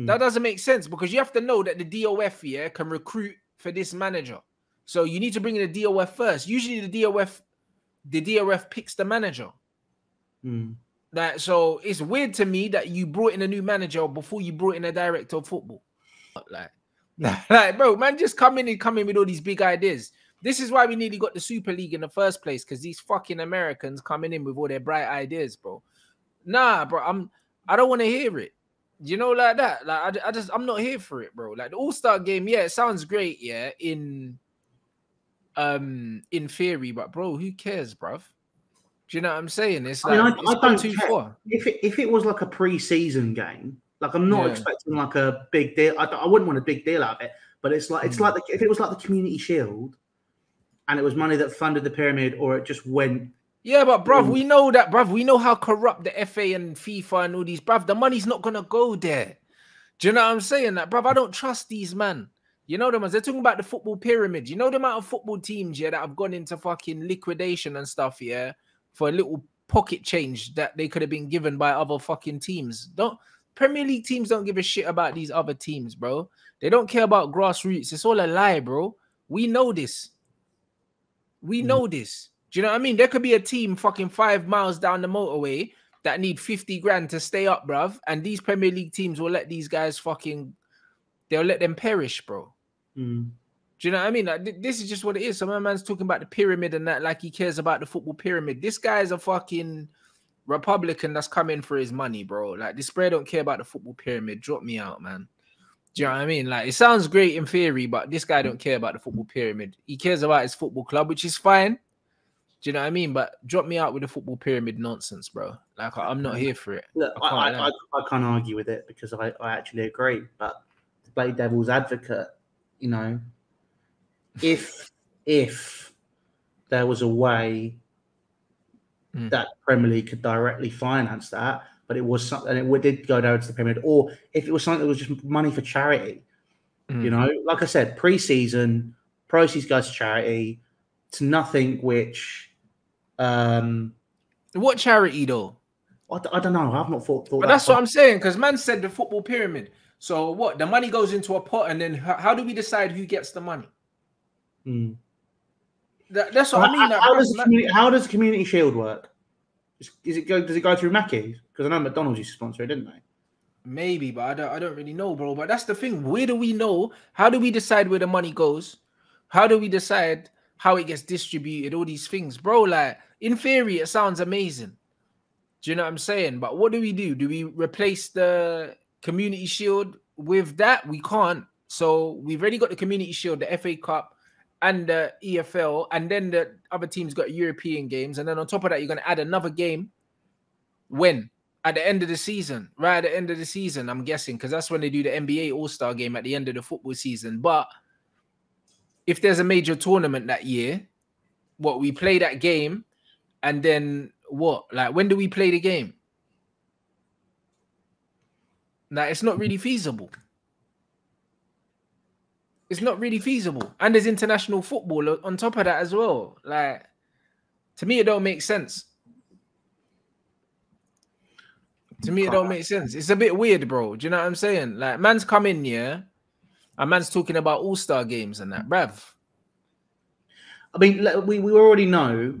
That doesn't make sense because you have to know that the DOF can recruit for this manager. So you need to bring in the DOF first. Usually the DOF picks the manager. So it's weird to me that you brought in a new manager before you brought in a director of football. Like, bro, man, just come in with all these big ideas. This is why we nearly got the Super League in the first place, because these fucking Americans coming in with all their bright ideas, bro. Nah, bro, I don't want to hear it. You know, like that. Like, I'm not here for it, bro. Like the All-Star game, yeah, it sounds great, yeah, in theory, but bro, who cares, bruv? Do you know what I'm saying? It's like I don't too care. Far. If it was like a pre-season game, like I'm not expecting like a big deal. I wouldn't want a big deal out of it, but it's like if it was like the Community Shield, and it was money that funded the pyramid, or it just went. Yeah, but bruv, we know that, bruv. We know how corrupt the FA and FIFA and all these, bruv. The money's not gonna go there. Do you know what I'm saying? That, bruv, I don't trust these man. You know them ones. They're talking about the football pyramid. You know the amount of football teams, that have gone into fucking liquidation and stuff, for a little pocket change that they could have been given by other fucking teams. Premier League teams don't give a shit about these other teams, bro. They don't care about grassroots. It's all a lie, bro. We know this. We know this. Do you know what I mean? There could be a team fucking 5 miles down the motorway that need 50 grand to stay up, bruv. And these Premier League teams will let these guys they'll let them perish, bro. Do you know what I mean? Like, this is just what it is. So my man's talking about the pyramid and that like he cares about the football pyramid. This guy is a fucking Republican that's coming for his money, bro. Like, this spread don't care about the football pyramid. Drop me out, man. Do you know what I mean? Like, it sounds great in theory, but this guy don't care about the football pyramid. He cares about his football club, which is fine. Do you know what I mean? But drop me out with the football pyramid nonsense, bro. Like, I'm not here for it. Look, I can't argue with it because I actually agree. But to play devil's advocate, you know, if there was a way that Premier League could directly finance that, but it was something, and it did go down to the pyramid, or if it was something that was just money for charity, you know, like I said, pre-season proceeds go to charity. It's nothing which. What charity though? I don't know. I've not thought. But that's what I'm saying, because man said the football pyramid. So what? The money goes into a pot, and then how do we decide who gets the money? That's what I mean. How does the Community Shield work? Does it go through Mackey's? Because I know McDonald's used to sponsor it, didn't they? Maybe, but I don't really know, bro. But that's the thing. Where do we know? How do we decide where the money goes? How do we decide how it gets distributed? All these things, bro. Like, in theory, it sounds amazing. Do you know what I'm saying? But what do we do? Do we replace the Community Shield with that? We can't. So we've already got the Community Shield, the FA Cup, and the EFL, and then the other teams got European games, and then on top of that, you're going to add another game. When? At the end of the season. Right at the end of the season, I'm guessing, because that's when they do the NBA All-Star game at the end of the football season. But if there's a major tournament that year, we play that game, and then what? Like, when do we play the game? Like, it's not really feasible. It's not really feasible. And there's international football on top of that as well. Like, to me, it don't make sense. To me, it don't make sense. It's a bit weird, bro. Do you know what I'm saying? Like, man's come in here, and man's talking about all-star games and that, bruv. I mean, we already know,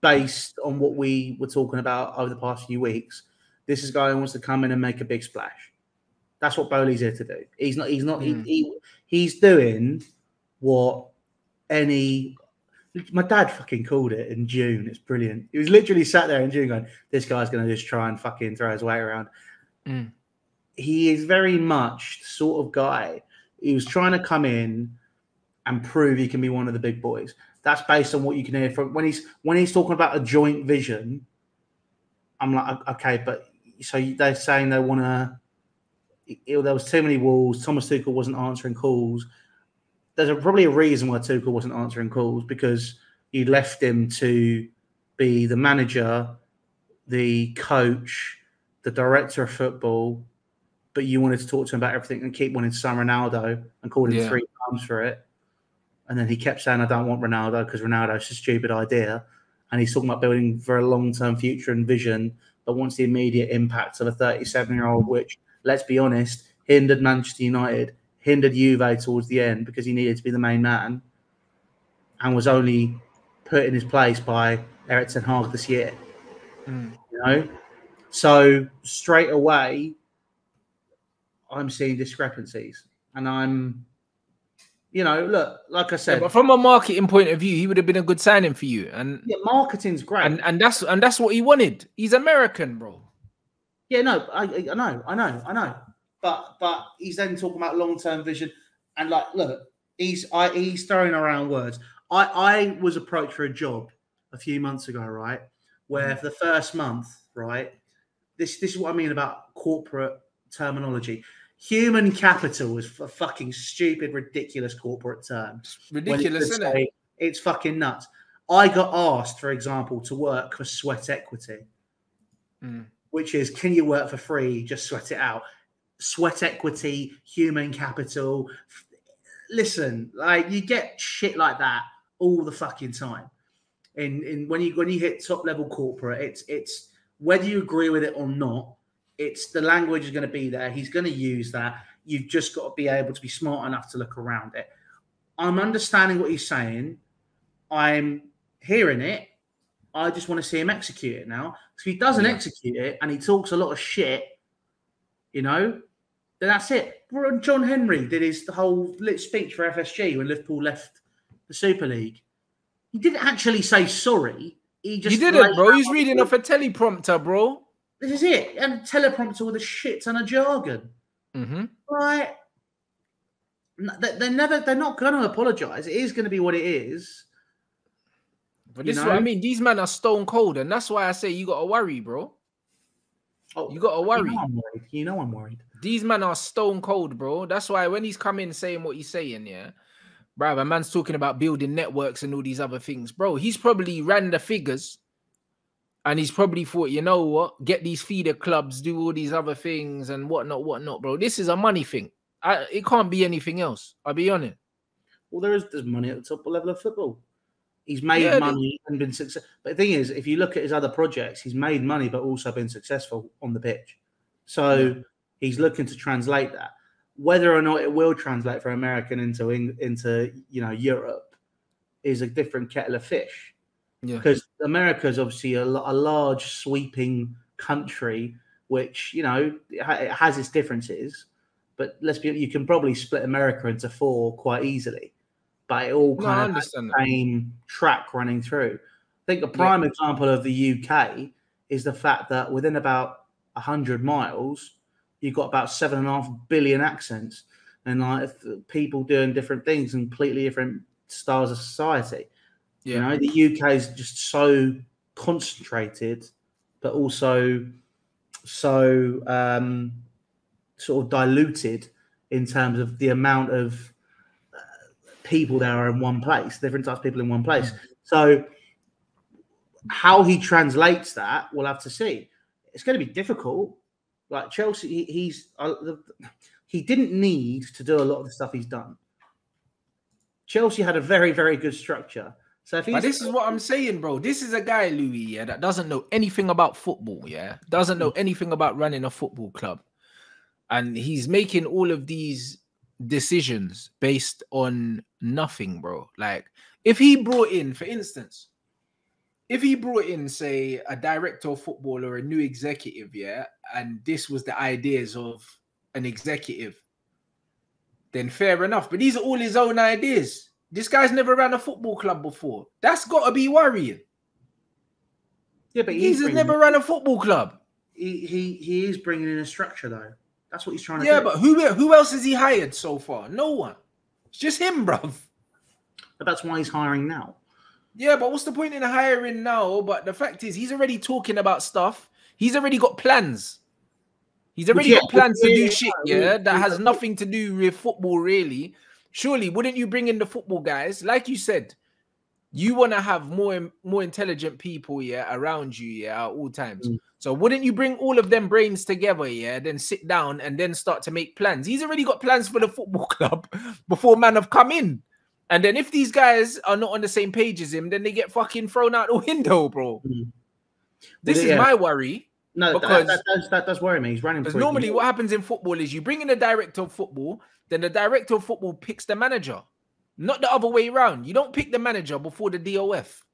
based on what we were talking about over the past few weeks, this is guy who wants to come in and make a big splash. That's what Bowley's here to do. He's doing what my dad fucking called it in June. It's brilliant. He was literally sat there in June going, this guy's going to just try and fucking throw his weight around. He is very much the sort of guy he was trying to come in and prove he can be one of the big boys. That's based on what you can hear from when he's talking about a joint vision. I'm like, okay, but so they're saying they want to. There was too many walls. Thomas Tuchel wasn't answering calls. There's probably a reason why Tuchel wasn't answering calls, because you left him to be the manager, the coach, the director of football, but you wanted to talk to him about everything and keep wanting to sign Ronaldo and called him 3 times for it. And then he kept saying, I don't want Ronaldo because Ronaldo's a stupid idea. And he's talking about building for a long-term future and vision, but wants the immediate impact of a 37-year-old, which, let's be honest, hindered Manchester United, hindered Juve towards the end because he needed to be the main man, and was only put in his place by Erik ten Hag this year. You know, so straight away, I'm seeing discrepancies, and I'm, you know, look, like I said, but from a marketing point of view, he would have been a good signing for you. And yeah, marketing's great, and that's what he wanted. He's American, bro. Yeah, no, I know. But he's then talking about long-term vision, and like, look, he's throwing around words. I was approached for a job a few months ago, right? Where for the first month, right? This is what I mean about corporate terminology. Human capital is a fucking stupid, ridiculous corporate term. It's ridiculous, isn't it? It's fucking nuts. I got asked, for example, to work for sweat equity, which is, can you work for free? Just sweat it out. Sweat equity, human capital. Listen, like, you get shit like that all the fucking time. In when you hit top level corporate, it's whether you agree with it or not, it's the language is going to be there. He's going to use that. You've just got to be able to be smart enough to look around it. I'm understanding what he's saying. I'm hearing it. I just want to see him execute it now. So if he doesn't execute it and he talks a lot of shit, you know, then that's it. John Henry did his whole speech for FSG when Liverpool left the Super League. He didn't actually say sorry. He didn't, bro. He's reading off a teleprompter, bro. This is it. And a teleprompter with a shit ton of jargon. Right? They're not going to apologise. It is going to be what it is. But this is what I mean. These men are stone cold, and that's why I say you got to worry, bro. Oh, you got to worry. You know I'm worried. These men are stone cold, bro. That's why when he's coming saying what he's saying, yeah, bro, a man's talking about building networks and all these other things, bro. He's probably ran the figures, and he's probably thought, you know what, get these feeder clubs, do all these other things and whatnot, bro. This is a money thing. It can't be anything else. I'll be honest. Well, there's money at the top level of football. He's made money and been successful. But the thing is, if you look at his other projects, he's made money but also been successful on the pitch. So he's looking to translate that. Whether or not it will translate for American into Europe is a different kettle of fish. Yeah. Because America is obviously a large, sweeping country, which, you know, it has its differences. But you can probably split America into 4 quite easily. But it all kind of has the same track running through. I think a prime example of the UK is the fact that within about 100 miles, you've got about 7.5 billion accents and like people doing different things and completely different styles of society. You know, the UK is just so concentrated, but also so sort of diluted in terms of the amount of people there are in one place, different types of people in one place. So how he translates that, we'll have to see. It's going to be difficult. Like Chelsea, he didn't need to do a lot of the stuff he's done. Chelsea had a very, very good structure. So if this is what I'm saying, bro. This is a guy, Louis, that doesn't know anything about football, doesn't know anything about running a football club. And he's making all of these decisions based on nothing, bro. Like, if he brought in, for instance, say, a director of football or a new executive, and this was the ideas of an executive, then fair enough. But these are all his own ideas. This guy's never ran a football club before. That's got to be worrying. Yeah, but he's never run a football club. He is bringing in a structure, though. That's what he's trying to do. Yeah, but who else has he hired so far? No one. It's just him, bruv. But that's why he's hiring now. Yeah, but what's the point in hiring now? But the fact is, he's already talking about stuff. He's already got plans. He's already got plans to do shit, that has nothing to do with football, really. Surely, wouldn't you bring in the football guys? Like you said, you want to have more intelligent people, around you, at all times. So wouldn't you bring all of them brains together, then sit down and then start to make plans? He's already got plans for the football club before man have come in. And then if these guys are not on the same page as him, then they get fucking thrown out the window, bro. This is my worry. No, because that does worry me. He's running because normally what happens in football is you bring in a director of football, then the director of football picks the manager, not the other way around. You don't pick the manager before the DOF.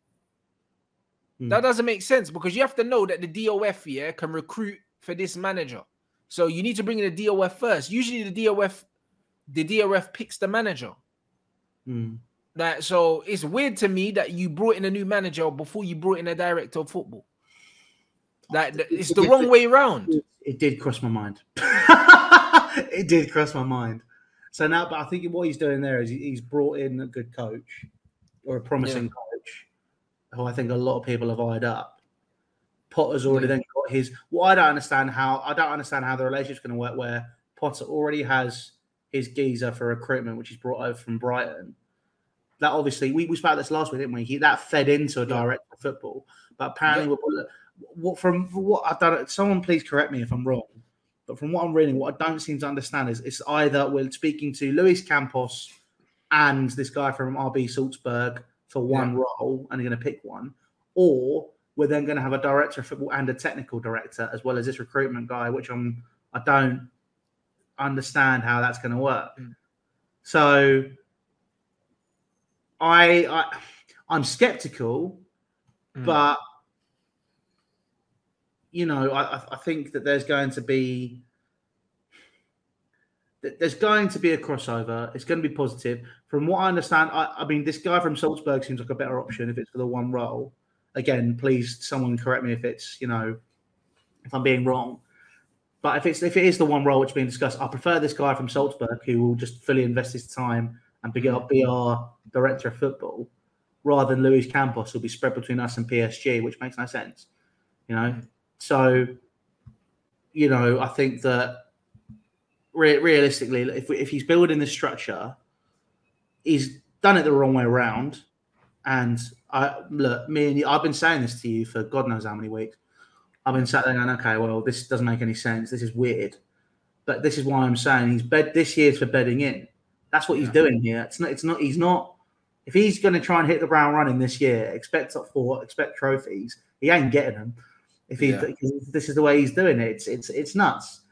That doesn't make sense because you have to know that the DOF can recruit for this manager. So you need to bring in the DOF first. Usually the DOF picks the manager. So it's weird to me that you brought in a new manager before you brought in a director of football. It's the wrong way around. It did cross my mind. It did cross my mind. So now, but I think what he's doing there is he's brought in a good coach or a promising coach who I think a lot of people have eyed up. Potter's already then got his. Well, I don't understand how the relationship's going to work where Potter already has his geezer for recruitment, which he's brought over from Brighton. That obviously we spoke about this last week, didn't we? That fed into a director of football, but apparently, from what I don't. Someone please correct me if I'm wrong, but from what I'm reading, what I don't seem to understand is it's either we're speaking to Luis Campos and this guy from RB Salzburg for one role, and they're going to pick one, or we're then going to have a director of football and a technical director as well as this recruitment guy, which I don't understand how that's going to work. So I'm skeptical, but you know, I think that there's going to be a crossover. It's going to be positive. From what I understand, I mean, this guy from Salzburg seems like a better option if it's for the one role. Again, please, someone correct me if it's, you know, if I'm being wrong. But if it is the one role which is being discussed, I prefer this guy from Salzburg who will just fully invest his time and be our director of football, rather than Luis Campos who'll be spread between us and PSG, which makes no sense. You know? So, you know, I think that realistically, if he's building this structure, he's done it the wrong way around. And look, me and you, I've been saying this to you for God knows how many weeks. I've been sat there going, okay, well, this doesn't make any sense. This is weird. But this is why I'm saying this year's for bedding in. That's what he's doing here. He's not, if he's going to try and hit the ground running this year, expect top four, expect trophies, he ain't getting them. If this is the way he's doing it, it's nuts.